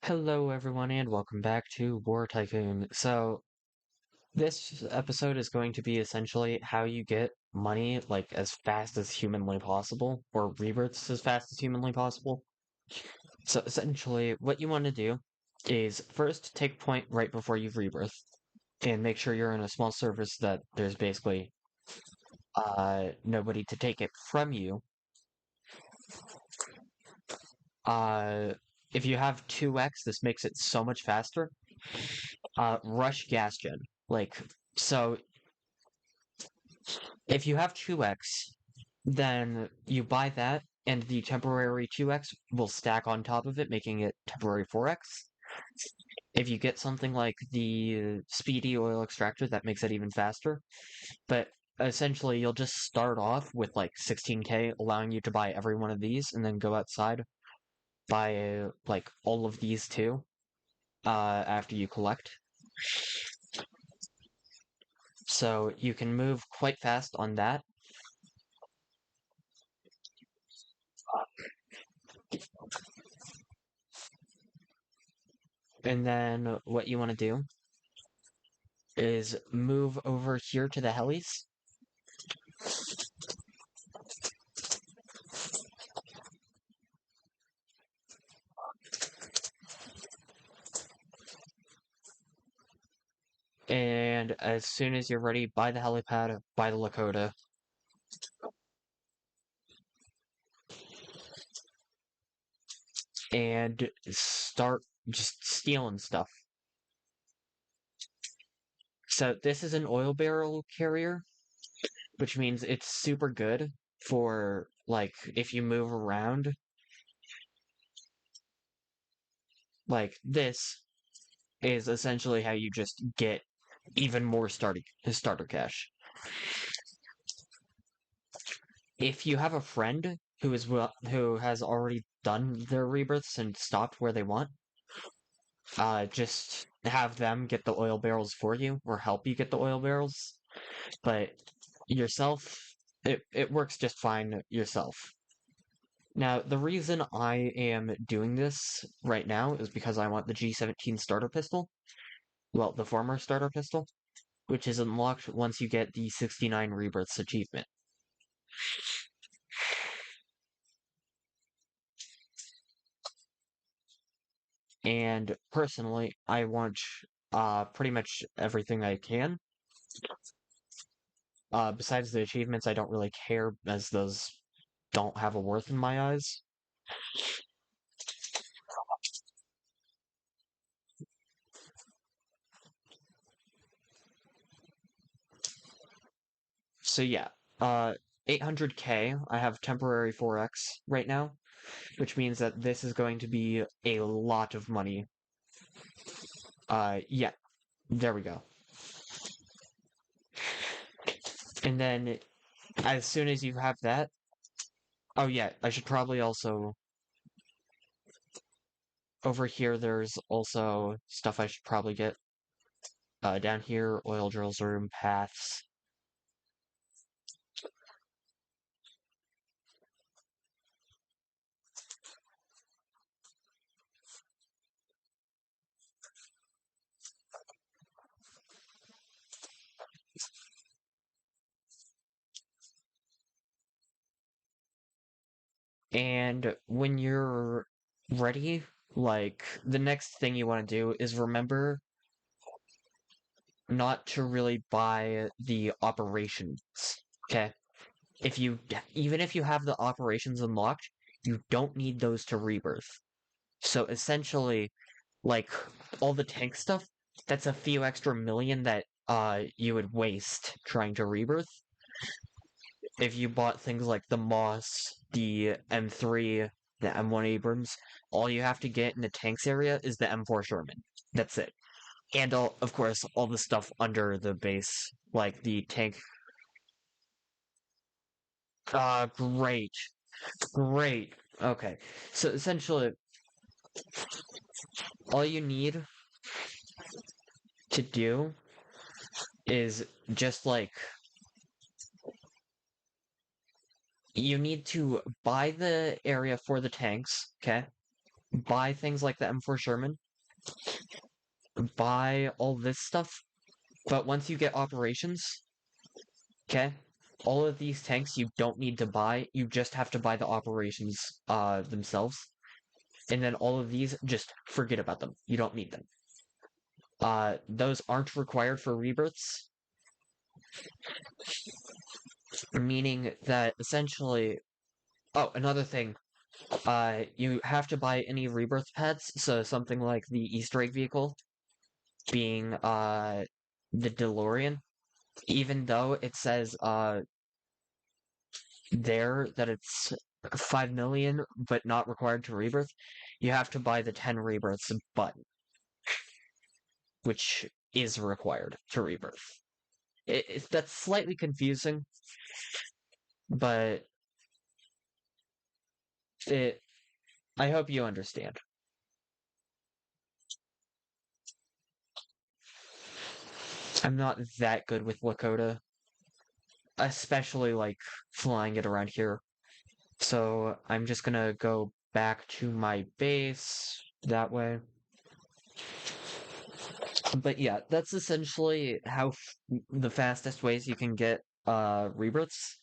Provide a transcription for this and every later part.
Hello, everyone, and welcome back to War Tycoon. This episode is going to be essentially how you get money, like, as fast as humanly possible, or rebirths as fast as humanly possible. So, essentially, what you want to do is first take point right before you rebirth, and make sure you're in a small service that there's basically nobody to take it from you. Uh, if you have 2x, this makes it so much faster. Rush gas gen. Like, so if you have 2x, then you buy that, and the temporary 2x will stack on top of it, making it temporary 4x. If you get something like the speedy oil extractor, that makes it even faster. But essentially, you'll just start off with like 16k, allowing you to buy every one of these, and then go outside, buy like all of these too, after you collect. So you can move quite fast on that. And then what you want to do is move over here to the helis. And as soon as you're ready, buy the helipad, buy the Lakota. And start just stealing stuff. So this is an oil barrel carrier, which means it's super good for, like, if you move around. Like, this is essentially how you just get even more starter cash. If you have a friend who has already done their rebirths and stopped where they want, just have them get the oil barrels for you or help you get the oil barrels. But yourself, it works just fine yourself. Now, the reason I am doing this right now is because I want the G17 starter pistol. Well, the former starter pistol, which is unlocked once you get the 69 rebirths achievement. And personally, I want pretty much everything I can. Besides the achievements, I don't really care, as those don't have a worth in my eyes. So yeah, 800k, I have temporary 4x right now, which means that this is going to be a lot of money. Yeah, there we go. And then, as soon as you have that, oh yeah, I should probably also, over here there's also stuff I should probably get. Down here, oil drills room, paths. And when you're ready, like, the next thing you want to do is remember not to really buy the operations, okay? Even if you have the operations unlocked, you don't need those to rebirth. So essentially, like, all the tank stuff, that's a few extra million that you would waste trying to rebirth. If you bought things like the Moss, the M3, the M1 Abrams, all you have to get in the tanks area is the M4 Sherman. That's it. And of course, all the stuff under the base, like the tank. Great. Great. Okay. So essentially, all you need to do is just like, you need to buy the area for the tanks, okay? buy things like the M4 Sherman, buy all this stuff, but once you get operations, okay, all of these tanks you don't need to buy, you just have to buy the operations themselves. And then all of these, just forget about them. You don't need them. Those aren't required for rebirths, meaning that essentially. Oh, another thing. You have to buy any rebirth pets, so something like the Easter egg vehicle being the DeLorean, even though it says there that it's 5 million but not required to rebirth, you have to buy the 10 rebirths button, which is required to rebirth. That's slightly confusing, but it I hope you understand. I'm not that good with Lakota, especially like flying it around here. So I'm just gonna go back to my base that way. But yeah, that's essentially how the fastest ways you can get rebirths.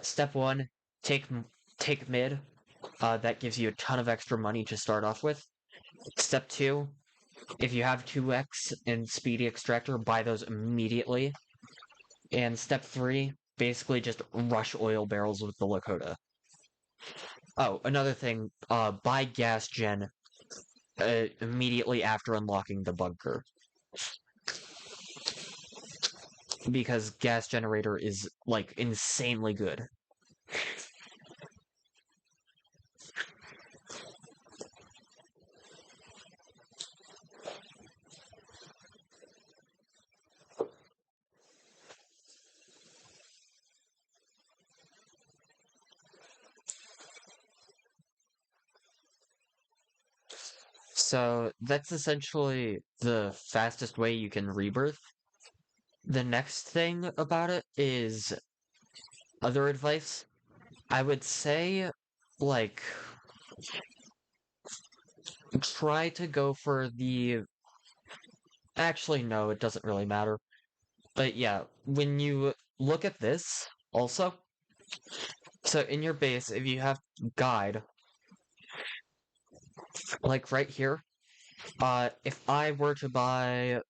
Step one, take take mid. That gives you a ton of extra money to start off with. Step two, if you have 2x and speedy extractor, buy those immediately. And step three, basically just rush oil barrels with the Lakota. Oh, another thing, buy gas gen immediately after unlocking the bunker. Because gas generator is, like, insanely good. So, that's essentially the fastest way you can rebirth. The next thing about it is other advice. I would say, like, try to go for the. Actually, no, it doesn't really matter. But yeah, when you look at this, also, so in your base, if you have guide, like right here, if I were to buy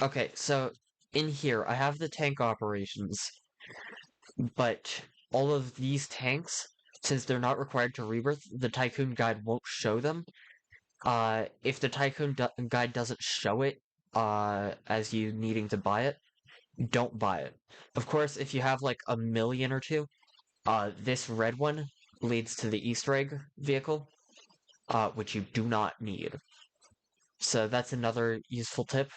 okay, so in here, I have the tank operations, but all of these tanks, since they're not required to rebirth, the Tycoon guide won't show them. If the Tycoon guide doesn't show it, as you needing to buy it, don't buy it. Of course, if you have like a million or two, this red one leads to the Easter egg vehicle, which you do not need. So that's another useful tip.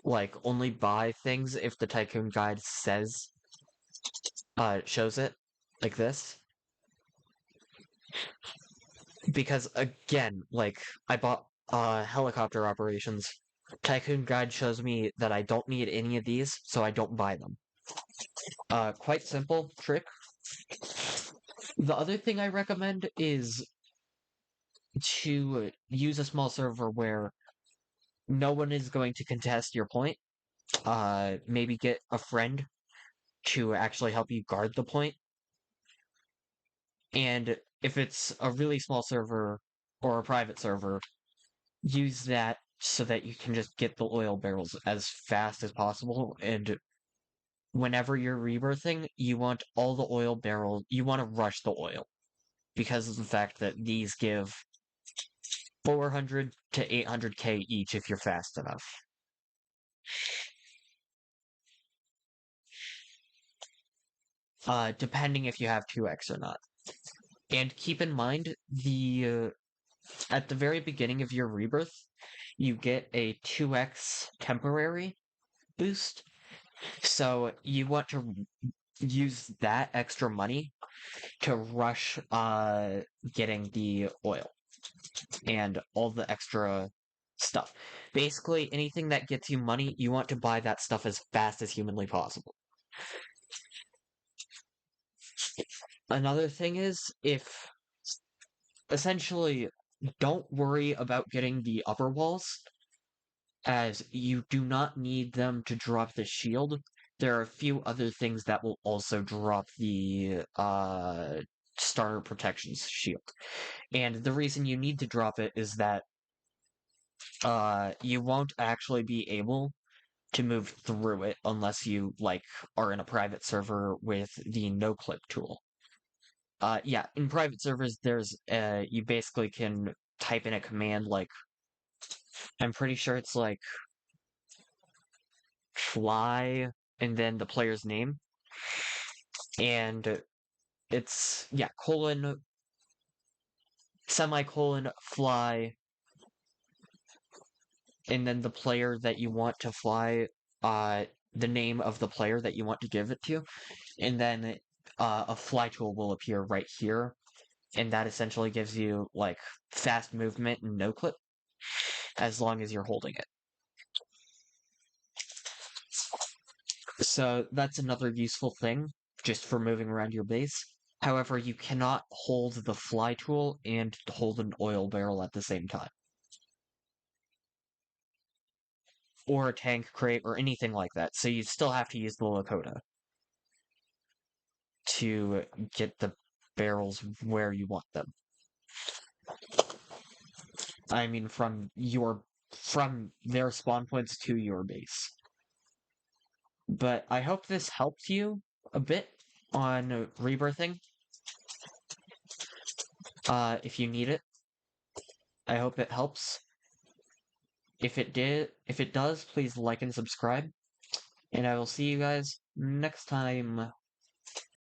Like, only buy things if the Tycoon guide shows it, like this. Because, again, like, I bought, helicopter operations. Tycoon guide shows me that I don't need any of these, so I don't buy them. Quite simple trick. The other thing I recommend is to use a small server where no one is going to contest your point. Maybe get a friend to actually help you guard the point. And if it's a really small server or a private server, use that so that you can just get the oil barrels as fast as possible. And whenever you're rebirthing, you want all the oil barrels, you want to rush the oil because of the fact that these give 400 to 800k each if you're fast enough. Depending if you have 2x or not. And keep in mind, at the very beginning of your rebirth, you get a 2x temporary boost. So you want to use that extra money to rush getting the oil and all the extra stuff. Basically, anything that gets you money, you want to buy that stuff as fast as humanly possible. Another thing is, if essentially, don't worry about getting the upper walls, as you do not need them to drop the shield. There are a few other things that will also drop the starter protections shield. And the reason you need to drop it is that you won't actually be able to move through it unless you like are in a private server with the no clip tool. Yeah, in private servers there's you basically can type in a command like I'm pretty sure it's like fly and then the player's name, and it's yeah, colon semicolon fly and then the player that you want to fly, the name of the player that you want to give it to, and then a fly tool will appear right here, and that essentially gives you like fast movement and no clip as long as you're holding it. So that's another useful thing just for moving around your base. However, you cannot hold the fly tool and hold an oil barrel at the same time. Or a tank crate or anything like that. So you still have to use the Lakota to get the barrels where you want them. I mean from their spawn points to your base. But I hope this helped you a bit on rebirthing. If you need it, I hope it helps. If it does, please like and subscribe. And I will see you guys next time.